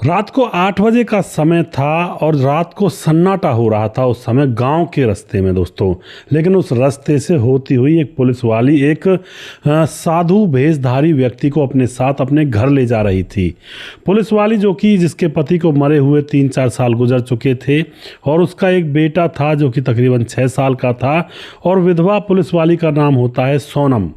रात को 8 बजे का समय था और रात को सन्नाटा हो रहा था उस समय गांव के रास्ते में दोस्तों। लेकिन उस रास्ते से होती हुई एक पुलिस वाली एक साधु भेषधारी व्यक्ति को अपने साथ अपने घर ले जा रही थी। पुलिस वाली जो कि जिसके पति को मरे हुए 3-4 साल गुजर चुके थे और उसका एक बेटा था जो कि तकरीबन 6 साल का था, और विधवा पुलिस वाली का नाम होता है सोनम।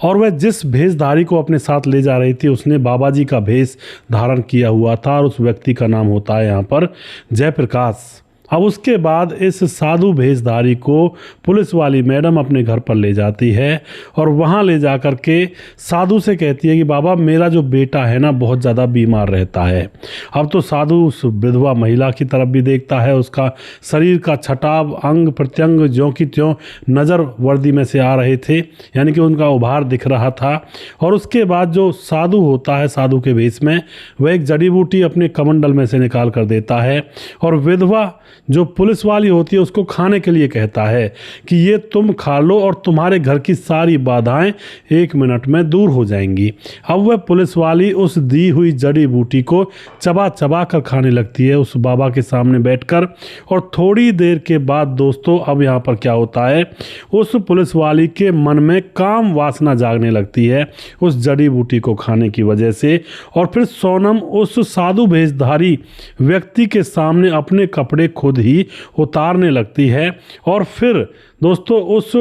और वह जिस भेषधारी को अपने साथ ले जा रही थी उसने बाबा जी का भेष धारण किया हुआ था, और उस व्यक्ति का नाम होता है यहाँ पर जयप्रकाश। अब उसके बाद इस साधु भेषधारी को पुलिस वाली मैडम अपने घर पर ले जाती है और वहाँ ले जा कर के साधु से कहती है कि बाबा मेरा जो बेटा है ना बहुत ज़्यादा बीमार रहता है। अब तो साधु उस विधवा महिला की तरफ भी देखता है, उसका शरीर का छटाव अंग प्रत्यंग ज्यों की त्यों नज़र वर्दी में से आ रहे थे, यानी कि उनका उभार दिख रहा था। और उसके बाद जो साधु होता है साधु के भेष में, वह एक जड़ी बूटी अपने कमंडल में से निकाल कर देता है और विधवा जो पुलिस वाली होती है उसको खाने के लिए कहता है कि ये तुम खा लो और तुम्हारे घर की सारी बाधाएं 1 मिनट में दूर हो जाएंगी। अब वह पुलिस वाली उस दी हुई जड़ी बूटी को चबा चबा कर खाने लगती है उस बाबा के सामने बैठकर। और थोड़ी देर के बाद दोस्तों अब यहाँ पर क्या होता है, उस पुलिस वाली के मन में काम वासना जागने लगती है उस जड़ी बूटी को खाने की वजह से। और फिर सोनम उस साधु भेषधारी व्यक्ति के सामने अपने कपड़े खुद ही उतारने लगती है। और फिर दोस्तों उस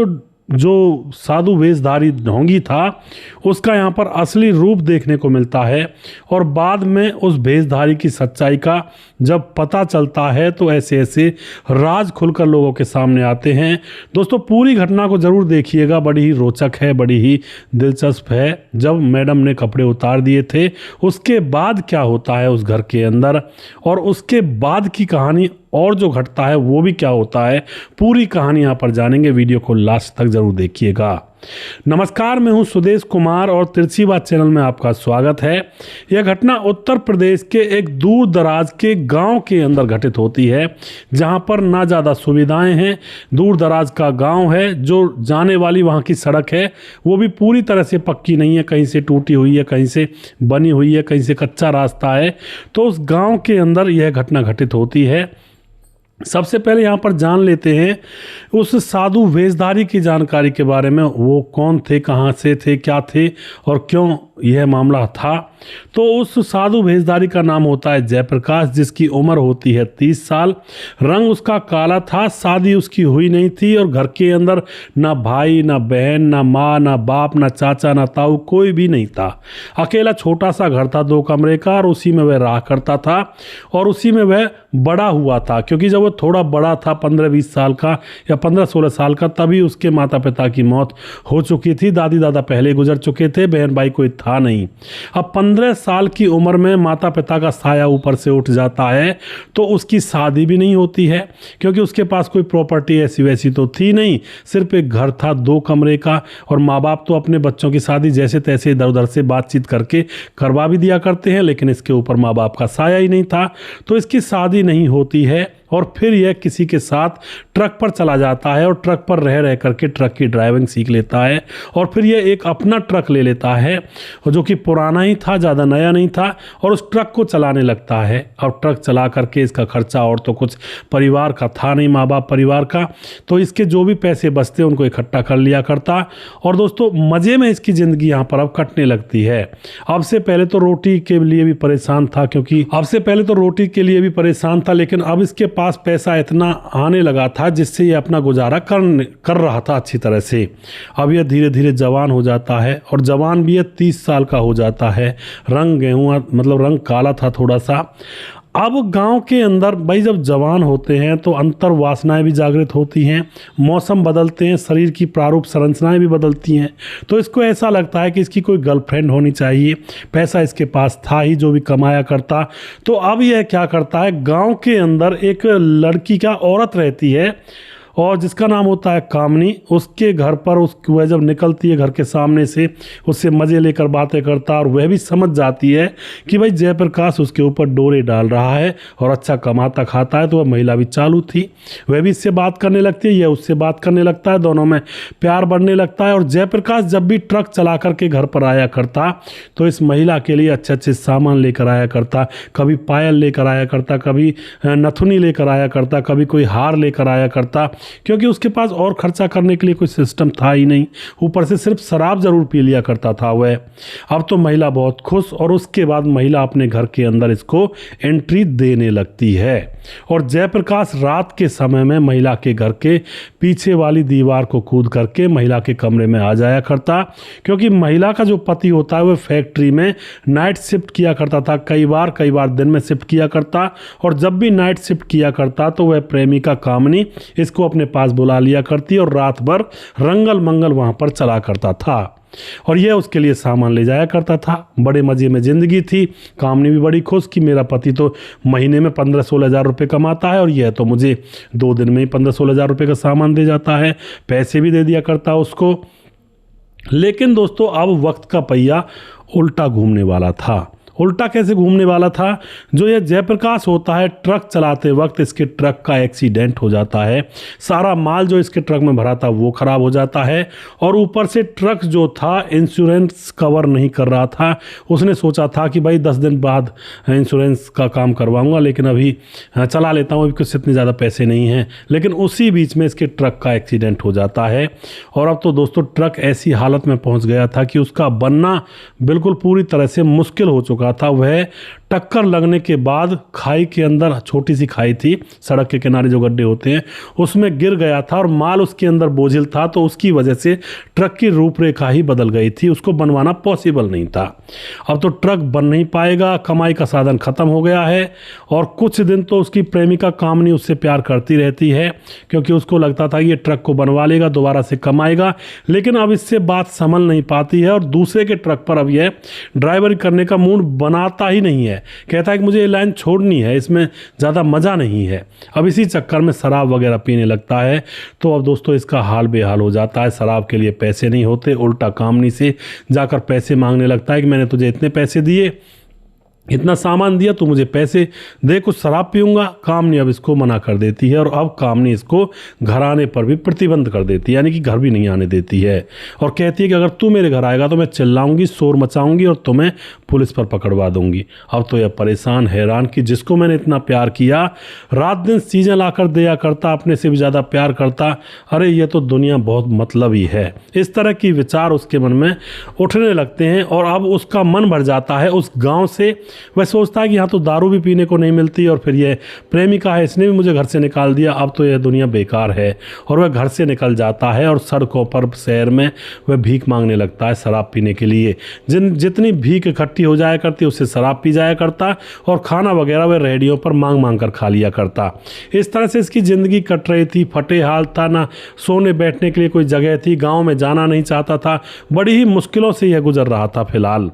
जो साधु वेशधारी ढोंगी था उसका यहाँ पर असली रूप देखने को मिलता है। और बाद में उस भेषधारी की सच्चाई का जब पता चलता है तो ऐसे ऐसे राज खुलकर लोगों के सामने आते हैं। दोस्तों पूरी घटना को ज़रूर देखिएगा, बड़ी ही रोचक है, बड़ी ही दिलचस्प है। जब मैडम ने कपड़े उतार दिए थे उसके बाद क्या होता है उस घर के अंदर, और उसके बाद की कहानी और जो घटता है वो भी क्या होता है, पूरी कहानी यहाँ पर जानेंगे। वीडियो को लास्ट तक जरूर देखिएगा। नमस्कार, मैं हूं सुदेश कुमार और तिरछी बात चैनल में आपका स्वागत है। यह घटना उत्तर प्रदेश के एक दूर दराज के गांव के अंदर घटित होती है, जहां पर ना ज़्यादा सुविधाएं हैं। दूर दराज का गांव है, जो जाने वाली वहां की सड़क है वो भी पूरी तरह से पक्की नहीं है, कहीं से टूटी हुई है, कहीं से बनी हुई है, कहीं से कच्चा रास्ता है। तो उस गाँव के अंदर यह घटना घटित होती है। सबसे पहले यहाँ पर जान लेते हैं उस साधु वेशधारी की जानकारी के बारे में। वो कौन थे, कहाँ से थे, क्या थे और क्यों यह मामला था। तो उस साधु भेषधारी का नाम होता है जयप्रकाश, जिसकी उम्र होती है 30 साल। रंग उसका काला था, शादी उसकी हुई नहीं थी और घर के अंदर ना भाई, ना बहन, ना माँ, ना बाप, ना चाचा, ना ताऊ, कोई भी नहीं था। अकेला छोटा सा घर था 2 कमरे का, और उसी में वह रहा करता था और उसी में वह बड़ा हुआ था। क्योंकि जब वो थोड़ा बड़ा था 15-20 साल का या 15-16 साल का, तभी उसके माता पिता की मौत हो चुकी थी। दादी दादा पहले गुजर चुके थे, बहन भाई कोई था नहीं। अब 15 साल की उम्र में माता पिता का साया ऊपर से उठ जाता है तो उसकी शादी भी नहीं होती है, क्योंकि उसके पास कोई प्रॉपर्टी ऐसी वैसी तो थी नहीं, सिर्फ एक घर था 2 कमरे का। और माँ बाप तो अपने बच्चों की शादी जैसे तैसे इधर उधर से बातचीत करके करवा भी दिया करते हैं, लेकिन इसके ऊपर माँ बाप का साया ही नहीं था, तो इसकी शादी नहीं होती है। और फिर यह किसी के साथ ट्रक पर चला जाता है और ट्रक पर रह रह करके ट्रक की ड्राइविंग सीख लेता है। और फिर यह एक अपना ट्रक ले लेता है जो कि पुराना ही था, ज़्यादा नया नहीं था, और उस ट्रक को चलाने लगता है। और ट्रक चला करके इसका खर्चा और तो कुछ परिवार का था नहीं, माँ बाप परिवार का, तो इसके जो भी पैसे बचते उनको इकट्ठा कर लिया करता। और दोस्तों मज़े में इसकी ज़िंदगी यहाँ पर अब कटने लगती है। अब से पहले तो रोटी के लिए भी परेशान था, लेकिन अब इसके पास पैसा इतना आने लगा था जिससे ये अपना गुजारा कर रहा था अच्छी तरह से। अब यह धीरे धीरे जवान हो जाता है, और जवान भी यह 30 साल का हो जाता है। रंग गेहुआ, मतलब रंग काला था थोड़ा सा। अब गांव के अंदर भाई जब जवान होते हैं तो अंतर वासनाएं भी जागृत होती हैं, मौसम बदलते हैं, शरीर की प्रारूप संरचनाएं भी बदलती हैं। तो इसको ऐसा लगता है कि इसकी कोई गर्लफ्रेंड होनी चाहिए। पैसा इसके पास था ही जो भी कमाया करता। तो अब यह क्या करता है, गांव के अंदर एक लड़की, क्या औरत रहती है, और जिसका नाम होता है कामनी, उसके घर पर वह जब निकलती है घर के सामने से, उससे मज़े लेकर बातें करता है और वह भी समझ जाती है कि भाई जयप्रकाश उसके ऊपर डोरे डाल रहा है और अच्छा कमाता खाता है, तो वह महिला भी चालू थी। वह भी इससे बात करने लगती है, यह उससे बात करने लगता है, दोनों में प्यार बढ़ने लगता है। और जयप्रकाश जब भी ट्रक चला करके घर पर आया करता तो इस महिला के लिए अच्छे अच्छे सामान लेकर आया करता, कभी पायल लेकर आया करता, कभी नथुनी लेकर आया करता, कभी कोई हार लेकर आया करता, क्योंकि उसके पास और खर्चा करने के लिए कोई सिस्टम था ही नहीं। ऊपर से सिर्फ शराब जरूर पी लिया करता था वह। अब तो महिला बहुत खुश, और उसके बाद महिला अपने घर के अंदर इसको एंट्री देने लगती है। और जयप्रकाश रात के समय में महिला के घर के पीछे वाली दीवार को कूद करके महिला के कमरे में आ जाया करता, क्योंकि महिला का जो पति होता है वह फैक्ट्री में नाइट शिफ्ट किया करता था, कई बार दिन में शिफ्ट किया करता। और जब भी नाइट शिफ्ट किया करता तो वह प्रेमिका कामनी इसको अपने पास बुला लिया करती और रात भर रंगल मंगल वहां पर चला करता था, और यह उसके लिए सामान ले जाया करता था। बड़े मज़े में ज़िंदगी थी। कामनी भी बड़ी खुश कि मेरा पति तो महीने में 15-16 हज़ार रुपये कमाता है और यह तो मुझे 2 दिन में ही 15-16 हज़ार रुपये का सामान दे जाता है, पैसे भी दे दिया करता उसको। लेकिन दोस्तों अब वक्त का पहिया उल्टा घूमने वाला था। उल्टा कैसे घूमने वाला था? जो ये जयप्रकाश होता है, ट्रक चलाते वक्त इसके ट्रक का एक्सीडेंट हो जाता है, सारा माल जो इसके ट्रक में भरा था वो खराब हो जाता है, और ऊपर से ट्रक जो था इंश्योरेंस कवर नहीं कर रहा था। उसने सोचा था कि भाई 10 दिन बाद इंश्योरेंस का काम करवाऊंगा, लेकिन अभी चला लेता हूँ, अभी कुछ इतने ज़्यादा पैसे नहीं हैं। लेकिन उसी बीच में इसके ट्रक का एक्सीडेंट हो जाता है, और अब तो दोस्तों ट्रक ऐसी हालत में पहुँच गया था कि उसका बनना बिल्कुल पूरी तरह से मुश्किल हो चुका था। वह टक्कर लगने के बाद खाई के अंदर, छोटी सी खाई थी, सड़क के किनारे जो गड्ढे होते हैं उसमें गिर गया था, और माल उसके अंदर बोझिल था, तो उसकी वजह से ट्रक की रूपरेखा ही बदल गई थी। उसको बनवाना पॉसिबल नहीं था। अब तो ट्रक बन नहीं पाएगा, कमाई का साधन खत्म हो गया है। और कुछ दिन तो उसकी प्रेमिका कामनी उससे प्यार करती रहती है, क्योंकि उसको लगता था ये ट्रक को बनवा लेगा, दोबारा से कमाएगा। लेकिन अब इससे बात संभल नहीं पाती है, और दूसरे के ट्रक पर अब यह ड्राइवरी करने का मूड बनाता ही नहीं है। कहता है कि मुझे ये लाइन छोड़नी है, इसमें ज़्यादा मज़ा नहीं है। अब इसी चक्कर में शराब वगैरह पीने लगता है। तो अब दोस्तों इसका हाल बेहाल हो जाता है। शराब के लिए पैसे नहीं होते, उल्टा कामनी से जाकर पैसे मांगने लगता है कि मैंने तुझे इतने पैसे दिए, इतना सामान दिया, तो मुझे पैसे दे, कुछ शराब पीऊंगा। कामनी अब इसको मना कर देती है, और अब कामनी इसको घर आने पर भी प्रतिबंध कर देती है, यानी कि घर भी नहीं आने देती है, और कहती है कि अगर तू मेरे घर आएगा तो मैं चिल्लाऊंगी, शोर मचाऊंगी और तुम्हें पुलिस पर पकड़वा दूंगी। अब तो यह परेशान हैरान कि जिसको मैंने इतना प्यार किया, रात दिन चीज़ें लाकर दिया करता, अपने से भी ज़्यादा प्यार करता, अरे ये तो दुनिया बहुत मतलबी है। इस तरह की विचार उसके मन में उठने लगते हैं, और अब उसका मन भर जाता है उस गाँव से। वह सोचता है कि यहाँ तो दारू भी पीने को नहीं मिलती, और फिर यह प्रेमिका है, इसने भी मुझे घर से निकाल दिया, अब तो यह दुनिया बेकार है। और वह घर से निकल जाता है, और सड़कों पर, शहर में वह भीख मांगने लगता है शराब पीने के लिए। जितनी भीख इकट्ठी हो जाया करती उससे शराब पी जाया करता, और खाना वगैरह वह रेडियो पर मांग मांग कर खा लिया करता। इस तरह से इसकी ज़िंदगी कट रही थी। फटे हाल था, ना सोने बैठने के लिए कोई जगह थी, गाँव में जाना नहीं चाहता था, बड़ी ही मुश्किलों से यह गुजर रहा था फिलहाल।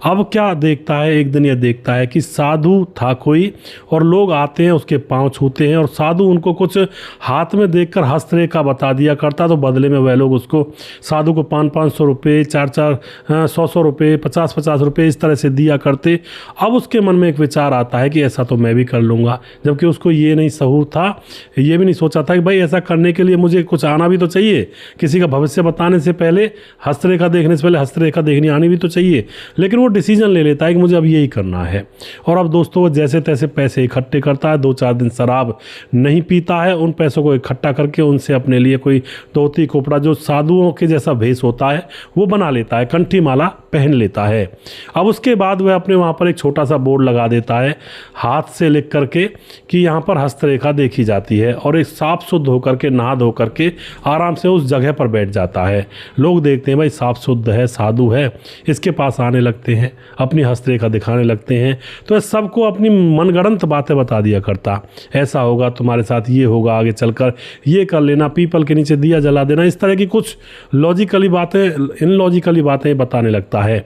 अब क्या देखता है, एक दिन यह देखता है कि साधु था कोई, और लोग आते हैं उसके पांव छूते हैं, और साधु उनको कुछ हाथ में देखकर हस्तरेखा बता दिया करता, तो बदले में वह लोग उसको, साधु को 500-500 रुपये, 4-4 100-100 रुपये, 50-50 रुपये इस तरह से दिया करते। अब उसके मन में एक विचार आता है कि ऐसा तो मैं भी कर लूँगा, जबकि उसको ये नहीं सहूर था, ये भी नहीं सोचा था कि भाई ऐसा करने के लिए मुझे कुछ आना भी तो चाहिए, किसी का भविष्य बताने से पहले, हस्तरेखा देखने से पहले हस्तरेखा देखनी आनी भी तो चाहिए। लेकिन वो डिसीजन ले लेता है कि मुझे अब यही करना है। और अब दोस्तों वो जैसे तैसे पैसे इकट्ठे करता है, 2-4 दिन शराब नहीं पीता है, उन पैसों को इकट्ठा करके उनसे अपने लिए कोई धोती कपड़ा जो साधुओं के जैसा भेष होता है वो बना लेता है, कंठी माला पहन लेता है। अब उसके बाद वह अपने वहाँ पर एक छोटा सा बोर्ड लगा देता है, हाथ से लिख करके कि यहाँ पर हस्तरेखा देखी जाती है, और एक साफ शुद्ध होकर के, नहा धो करके आराम से उस जगह पर बैठ जाता है। लोग देखते हैं भाई साफ शुद्ध है, साधु है, इसके पास आने लगते हैं, अपनी हस्तरेखा दिखाने लगते करते हैं तो वह सबको अपनी मनगढ़ंत बातें बता दिया करता। ऐसा होगा, तुम्हारे साथ ये होगा, आगे चलकर ये कर लेना, पीपल के नीचे दिया जला देना, इस तरह की कुछ इनलॉजिकली बातें बताने लगता है।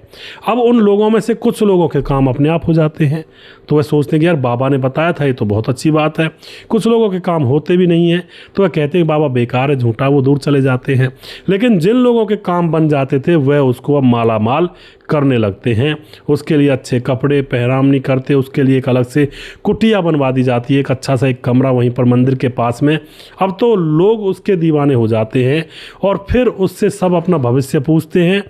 अब उन लोगों में से कुछ लोगों के काम अपने आप हो जाते हैं तो वह सोचते हैं कि यार बाबा ने बताया था, ये तो बहुत अच्छी बात है। कुछ लोगों के काम होते भी नहीं हैं तो वह कहते हैं बाबा बेकार है, झूठा, वो दूर चले जाते हैं। लेकिन जिन लोगों के काम बन जाते थे वह उसको अब माला माल करने लगते हैं। उसके लिए अच्छे कपड़े पहरामनी करते, उसके लिए एक अलग से कुटिया बनवा दी जाती है, एक अच्छा सा एक कमरा वहीं पर मंदिर के पास में। अब तो लोग उसके दीवाने हो जाते हैं और फिर उससे सब अपना भविष्य पूछते हैं।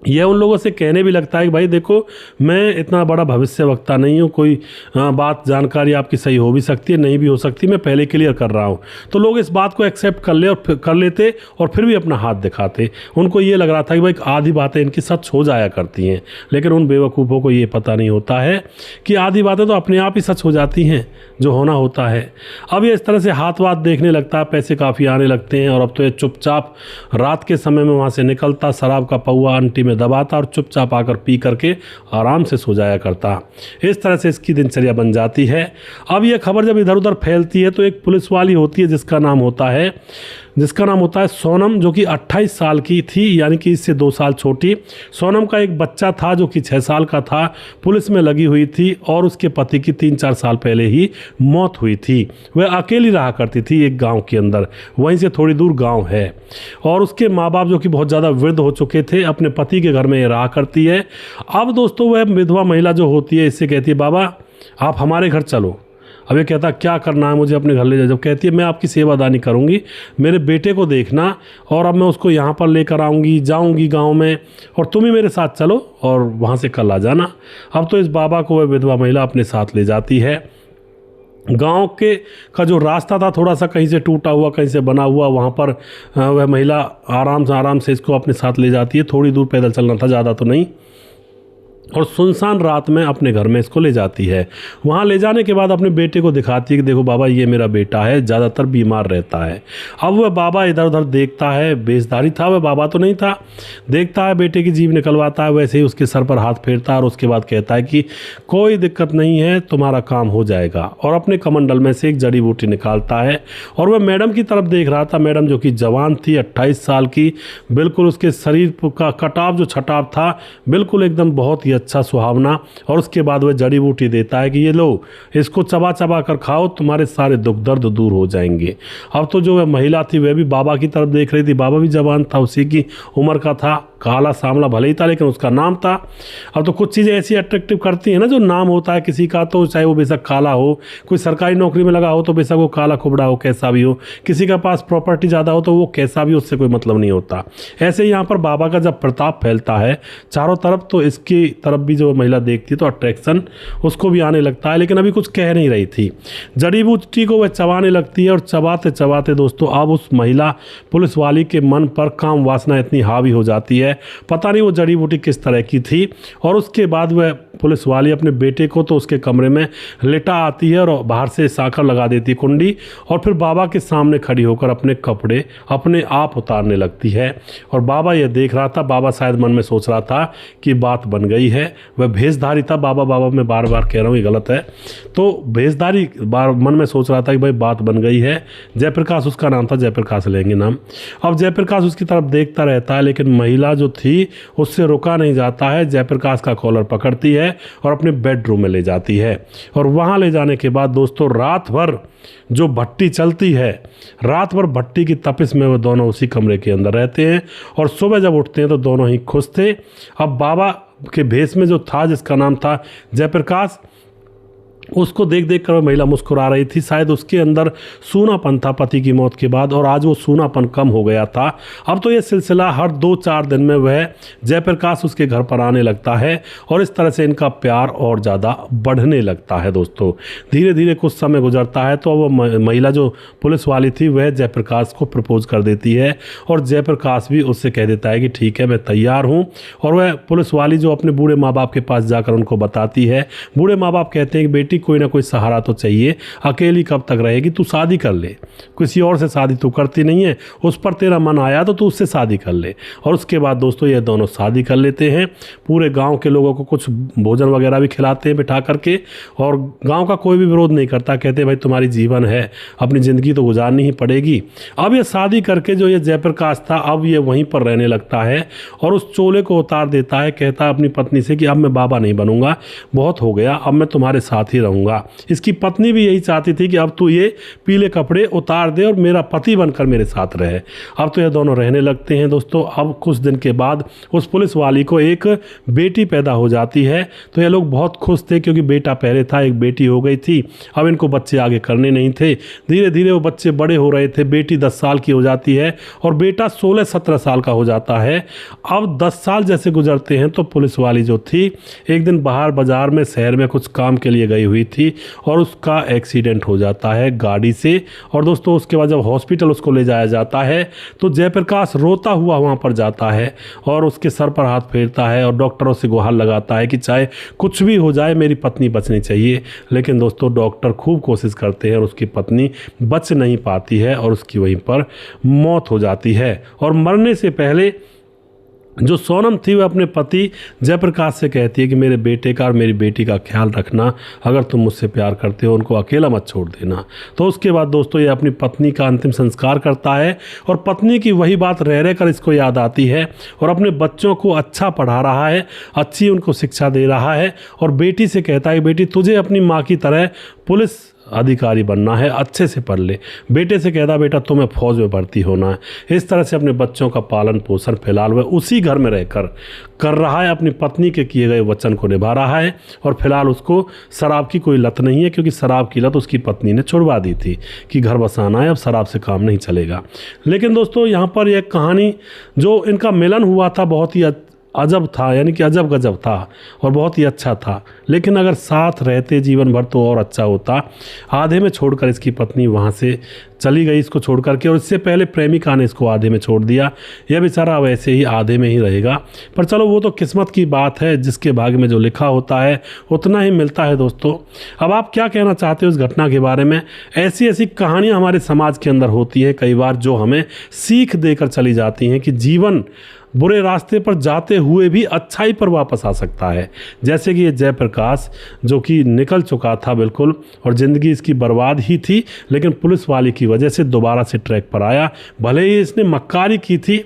यह उन लोगों से कहने भी लगता है कि भाई देखो, मैं इतना बड़ा भविष्य वक्ता नहीं हूँ, कोई बात जानकारी आपकी सही हो भी सकती है, नहीं भी हो सकती, मैं पहले क्लियर कर रहा हूँ। तो लोग इस बात को एक्सेप्ट कर लेते और फिर भी अपना हाथ दिखाते। उनको ये लग रहा था कि भाई आधी बातें इनकी सच हो जाया करती हैं, लेकिन उन बेवकूफ़ों को ये पता नहीं होता है कि आधी बातें तो अपने आप ही सच हो जाती हैं जो होना होता है। अब ये इस तरह से हाथ वाथ देखने लगता है, पैसे काफ़ी आने लगते हैं और अब तो ये चुपचाप रात के समय में वहाँ से निकलता, शराब का पौआ अंटी में दबाता और चुपचाप आकर पी करके आराम से सो जाया करता। इस तरह से इसकी दिनचर्या बन जाती है। अब यह खबर जब इधर उधर फैलती है तो एक पुलिस वाली होती है जिसका नाम होता है सोनम, जो कि 28 साल की थी, यानी कि इससे 2 साल छोटी। सोनम का एक बच्चा था जो कि 6 साल का था, पुलिस में लगी हुई थी और उसके पति की 3-4 साल पहले ही मौत हुई थी। वह अकेली रहा करती थी एक गांव के अंदर, वहीं से थोड़ी दूर गांव है, और उसके माँ बाप जो कि बहुत ज़्यादा वृद्ध हो चुके थे, अपने पति के घर में ये रहा करती है। अब दोस्तों वह विधवा महिला जो होती है इससे कहती है बाबा आप हमारे घर चलो। अब ये कहता क्या करना है, मुझे अपने घर ले जाओ। जब कहती है मैं आपकी सेवादानी करूंगी, मेरे बेटे को देखना और अब मैं उसको यहाँ पर लेकर जाऊंगी गांव में, और तुम ही मेरे साथ चलो और वहाँ से कल आ जाना। अब तो इस बाबा को वह विधवा महिला अपने साथ ले जाती है। गांव का जो रास्ता था थोड़ा सा कहीं से टूटा हुआ कहीं से बना हुआ, वहाँ पर वह महिला आराम से इसको अपने साथ ले जाती है। थोड़ी दूर पैदल चलना था, ज़्यादा तो नहीं, और सुनसान रात में अपने घर में इसको ले जाती है। वहाँ ले जाने के बाद अपने बेटे को दिखाती है कि देखो बाबा ये मेरा बेटा है, ज़्यादातर बीमार रहता है। अब वह बाबा इधर उधर देखता है, बेसधारी था वह, बाबा तो नहीं था। देखता है बेटे की जीभ निकलवाता है, वैसे ही उसके सर पर हाथ फेरता है और उसके बाद कहता है कि कोई दिक्कत नहीं है, तुम्हारा काम हो जाएगा, और अपने कमंडल में से एक जड़ी बूटी निकालता है। और वह मैडम की तरफ देख रहा था, मैडम जो कि जवान थी, 28 साल की, बिल्कुल उसके शरीर का कटाव जो छटाव था बिल्कुल एकदम बहुत ही अच्छा सुहावना। और उसके बाद वह जड़ी बूटी देता है कि ये लो, इसको चबा चबा कर खाओ, तुम्हारे सारे दुख दर्द दूर हो जाएंगे। अब तो जो वह महिला थी वह भी बाबा की तरफ देख रही थी। बाबा भी जवान था, उसी की उम्र का था, काला सांवला भले ही था लेकिन उसका नाम था। अब तो कुछ चीज़ें ऐसी अट्रैक्टिव करती हैं ना, जो नाम होता है किसी का, तो चाहे वो बेशक काला हो, कोई सरकारी नौकरी में लगा हो तो बेशक वो काला खुबड़ा हो, कैसा भी हो, किसी का पास प्रॉपर्टी ज़्यादा हो तो वो कैसा भी, उससे कोई मतलब नहीं होता। ऐसे ही यहाँ पर बाबा का जब प्रताप फैलता है चारों तरफ, तो इसकी तरफ भी जो महिला देखती है तो अट्रैक्शन उसको भी आने लगता है, लेकिन अभी कुछ कह नहीं रही थी। जड़ी बूटी को वह चबाने लगती है और चबाते चबाते दोस्तों अब उस महिला पुलिस वाली के मन पर काम वासना इतनी हावी हो जाती है, पता नहीं वो जड़ी बूटी किस तरह की थी। और उसके बाद वह पुलिस वाली अपने बेटे को तो उसके कमरे में लेटा आती है और बाहर से साकर लगा देती है कुंडी, और फिर बाबा के सामने खड़ी होकर अपने कपड़े अपने आप उतारने लगती है। और बाबा यह देख रहा था, बाबा शायद मन में सोच रहा था कि बात बन गई है। वह भेषधारी था, बाबा मैं बार बार कह रहा हूँ ये गलत है, तो भेषधारी मन में सोच रहा था कि भाई बात बन गई है। जयप्रकाश उसका नाम था, जयप्रकाश लेंगे नाम। अब जयप्रकाश उसकी तरफ देखता रहता है, लेकिन महिला जो थी उससे रुका नहीं जाता है। जयप्रकाश का कॉलर पकड़ती है और अपने बेडरूम में ले जाती है, और वहाँ ले जाने के बाद दोस्तों रात भर जो भट्टी चलती है, रात भर भट्टी की तपिश में वो दोनों उसी कमरे के अंदर रहते हैं। और सुबह जब उठते हैं तो दोनों ही खुश थे। अब बाबा के भेष में जो था, जिसका नाम था जयप्रकाश, उसको देख देख कर महिला मुस्कुरा रही थी। शायद उसके अंदर सूनापन था पति की मौत के बाद, और आज वो सूनापन कम हो गया था। अब तो ये सिलसिला हर 2-4 दिन में वह जयप्रकाश उसके घर पर आने लगता है, और इस तरह से इनका प्यार और ज़्यादा बढ़ने लगता है। दोस्तों धीरे धीरे कुछ समय गुजरता है तो वो महिला जो पुलिस वाली थी वह जयप्रकाश को प्रपोज कर देती है, और जयप्रकाश भी उससे कह देता है कि ठीक है मैं तैयार हूँ। और वह पुलिस वाली जो अपने बूढ़े माँ बाप के पास जाकर उनको बताती है। बूढ़े माँ बाप कहते हैं कि बेटी कोई ना कोई सहारा तो चाहिए, अकेली कब तक रहेगी, तू शादी कर ले, किसी और से शादी तू करती नहीं है, उस पर तेरा मन आया तो तू उससे शादी कर ले। और उसके बाद दोस्तों ये दोनों शादी कर लेते हैं, पूरे गांव के लोगों को कुछ भोजन वगैरह भी खिलाते हैं बिठा करके, और गांव का कोई भी विरोध नहीं करता, कहते भाई तुम्हारी जीवन है, अपनी ज़िंदगी तो गुजारनी ही पड़ेगी। अब ये शादी करके जो ये जयप्रकाश था अब ये वहीं पर रहने लगता है और उस चोले को उतार देता है, कहता है अपनी पत्नी से कि अब मैं बाबा नहीं बनूंगा, बहुत हो गया, अब मैं तुम्हारे साथ ही रहूंगा। इसकी पत्नी भी यही चाहती थी कि अब तू ये पीले कपड़े उतार दे और मेरा पति बनकर मेरे साथ रहे। अब तो ये दोनों रहने लगते हैं दोस्तों। अब कुछ दिन के बाद उस पुलिस वाली को एक बेटी पैदा हो जाती है, तो ये लोग बहुत खुश थे क्योंकि बेटा पहले था, एक बेटी हो गई थी, अब इनको बच्चे आगे करने नहीं थे। धीरे धीरे वो बच्चे बड़े हो रहे थे, बेटी 10 साल की हो जाती है और बेटा 16-17 साल का हो जाता है। अब 10 साल जैसे गुजरते हैं तो पुलिस वाली जो थी एक दिन बाहर बाजार में शहर में कुछ काम के लिए गई हुई थी और उसका एक्सीडेंट हो जाता है गाड़ी से। और दोस्तों उसके बाद जब हॉस्पिटल उसको ले जाया जाता है तो जयप्रकाश रोता हुआ वहाँ पर जाता है और उसके सर पर हाथ फेरता है और डॉक्टरों से गुहार लगाता है कि चाहे कुछ भी हो जाए मेरी पत्नी बचनी चाहिए। लेकिन दोस्तों डॉक्टर खूब कोशिश करते हैं और उसकी पत्नी बच नहीं पाती है और उसकी वहीं पर मौत हो जाती है। और मरने से पहले जो सोनम थी वह अपने पति जयप्रकाश से कहती है कि मेरे बेटे का और मेरी बेटी का ख्याल रखना, अगर तुम मुझसे प्यार करते हो उनको अकेला मत छोड़ देना। तो उसके बाद दोस्तों ये अपनी पत्नी का अंतिम संस्कार करता है और पत्नी की वही बात रह रह कर इसको याद आती है और अपने बच्चों को अच्छा पढ़ा रहा है, अच्छी उनको शिक्षा दे रहा है और बेटी से कहता है बेटी तुझे अपनी माँ की तरह पुलिस अधिकारी बनना है, अच्छे से पढ़ ले। बेटे से कहता बेटा तुम्हें फौज में भर्ती होना है। इस तरह से अपने बच्चों का पालन पोषण फिलहाल वह उसी घर में रहकर कर रहा है, अपनी पत्नी के किए गए वचन को निभा रहा है और फिलहाल उसको शराब की कोई लत नहीं है क्योंकि शराब की लत उसकी पत्नी ने छुड़वा दी थी कि घर बसाना है, अब शराब से काम नहीं चलेगा। लेकिन दोस्तों यहाँ पर यह कहानी जो इनका मिलन हुआ था बहुत ही अजब था, यानी कि अजब गजब था और बहुत ही अच्छा था। लेकिन अगर साथ रहते जीवन भर तो और अच्छा होता। आधे में छोड़कर इसकी पत्नी वहाँ से चली गई इसको छोड़ करके और इससे पहले प्रेमिका ने इसको आधे में छोड़ दिया। यह बेचारा वैसे ही आधे में ही रहेगा, पर चलो वो तो किस्मत की बात है, जिसके भाग्य में जो लिखा होता है उतना ही मिलता है दोस्तों। अब आप क्या कहना चाहते हो इस घटना के बारे में? ऐसी ऐसी कहानियाँ हमारे समाज के अंदर होती हैं कई बार जो हमें सीख देकर चली जाती हैं कि जीवन बुरे रास्ते पर जाते हुए भी अच्छाई पर वापस आ सकता है। जैसे कि ये जयप्रकाश जो कि निकल चुका था बिल्कुल और ज़िंदगी इसकी बर्बाद ही थी, लेकिन पुलिस वाले की वजह से दोबारा से ट्रैक पर आया। भले ही इसने मक्कारी की थी,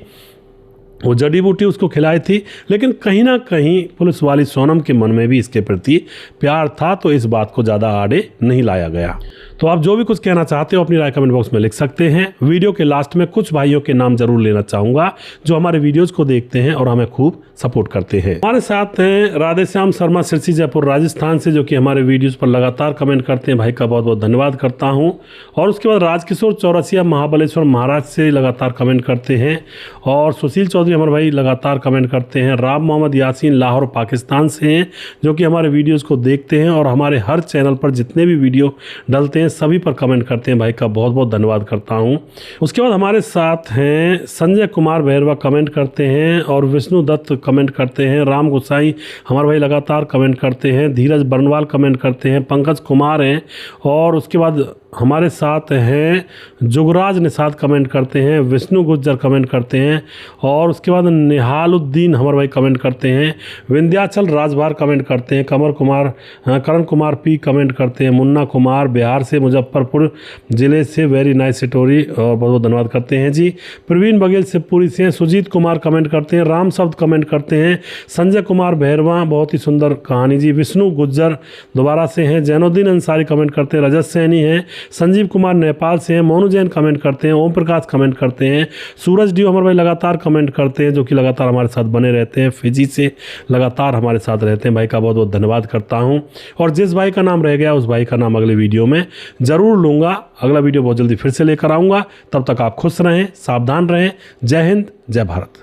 वो जड़ी बूटी उसको खिलाई थी, लेकिन कहीं ना कहीं पुलिस वाली सोनम के मन में भी इसके प्रति प्यार था, तो इस बात को ज़्यादा आड़े नहीं लाया गया। तो आप जो भी कुछ कहना चाहते हो अपनी राय कमेंट बॉक्स में लिख सकते हैं। वीडियो के लास्ट में कुछ भाइयों के नाम जरूर लेना चाहूँगा जो हमारे वीडियोज़ को देखते हैं और हमें खूब सपोर्ट करते हैं। हमारे साथ हैं राधेश्याम शर्मा सिरसी जयपुर राजस्थान से, जो कि हमारे वीडियोज़ पर लगातार कमेंट करते हैं। भाई का बहुत बहुत धन्यवाद करता हूँ। और उसके बाद राजकिशोर चौरसिया महाबलेश्वर महाराष्ट्र से लगातार कमेंट करते हैं। और सुशील चौधरी हमारे भाई लगातार कमेंट करते हैं। राम मोहम्मद यासीन लाहौर पाकिस्तान से हैं, जो कि हमारे वीडियोज़ को देखते हैं और हमारे हर चैनल पर जितने भी वीडियो डलते हैं सभी पर कमेंट करते हैं। भाई का बहुत बहुत धन्यवाद करता हूं। उसके बाद हमारे साथ हैं संजय कुमार भैरवा कमेंट करते हैं और विष्णु दत्त कमेंट करते हैं। राम गोसाई हमारे भाई लगातार कमेंट करते हैं। धीरज बरनवाल कमेंट करते हैं। पंकज कुमार हैं और उसके बाद हमारे साथ हैं जुगराज निषाद कमेंट करते हैं। विष्णु गुज्जर कमेंट करते हैं और उसके बाद निहालुद्दीन हमारे भाई कमेंट करते हैं। विंध्याचल राजभार कमेंट करते हैं। करण कुमार पी कमेंट करते हैं। मुन्ना कुमार बिहार से मुजफ्फरपुर ज़िले से वेरी नाइस स्टोरी और बहुत बहुत धन्यवाद करते हैं जी। प्रवीण बघेल शिवपुरी से। सुजीत कुमार कमेंट करते हैं। राम शब्द कमेंट करते हैं। संजय कुमार भैरवा बहुत ही सुंदर कहानी जी। विष्णु गुज्जर दोबारा से हैं। जैनुद्दीन अंसारी कमेंट करते हैं। रजत सैनी हैं। संजीव कुमार नेपाल से हैं। मोनू जैन कमेंट करते हैं। ओम प्रकाश कमेंट करते हैं। सूरज डी हमारे भाई लगातार कमेंट करते हैं, जो कि लगातार हमारे साथ बने रहते हैं। फिजी से लगातार हमारे साथ रहते हैं। भाई का बहुत बहुत धन्यवाद करता हूं। और जिस भाई का नाम रह गया उस भाई का नाम अगले वीडियो में ज़रूर लूँगा। अगला वीडियो बहुत जल्दी फिर से लेकर आऊँगा। तब तक आप खुश रहें, सावधान रहें। जय हिंद, जय भारत।